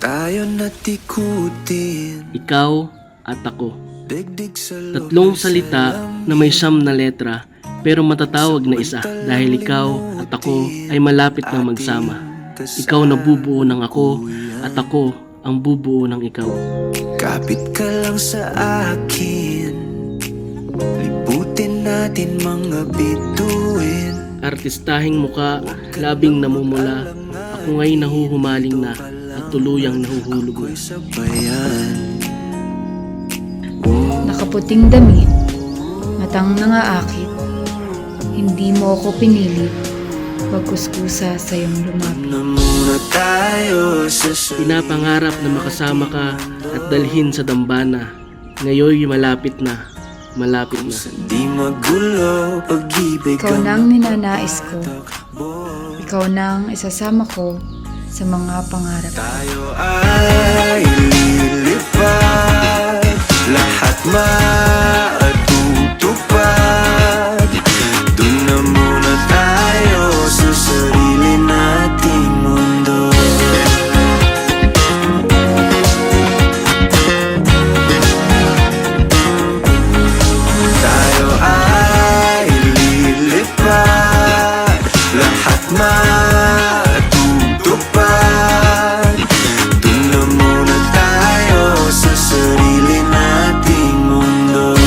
tayo natikutin. Ikaw at ako. Digdig sa Tatlong salita na may siyam na letra pero matatawag na isa dahil ikaw at ako ay malapit na magsama. Ikaw na bubuo ng ako at ako ang bubuo ng ikaw. Kapit ka lang sa akin, liputin natin mga bituin. Artistahing muka, labing namumula. Ako nga'y nahuhumaling na at tuluyang nahuhulog na. Sabayan, Nakaputing damit, matang nangaakit. Hindi mo ako pinilit, pagkuskusa sa iyong lumapit. na muna tayo sa Pinapangarap na makasama ka at dalhin sa dambana. Ngayoy malapit na, malapit na. di magulo pag-ibig. Ikaw nang ninanais ko, ikaw nang isasama ko sa mga pangarap. Tayo ay lilipad, lahat matutupad. Doon na muna tayo sa sarili nating mundo. Tayo ay lilipad, lahat matutupad. Doon na muna tayo sa sarili nating mundo.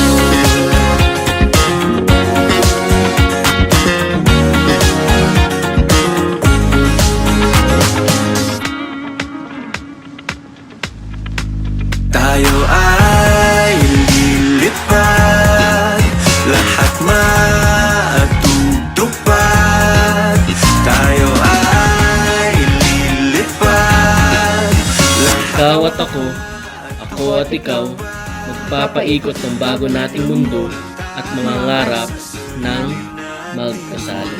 Tayo ay lilipad, lahat matutupad. Tayo ay lilipad, Ikaw at ako at ikaw, magpapaikot ng bago nating mundo at mangangarap ng magkasalo.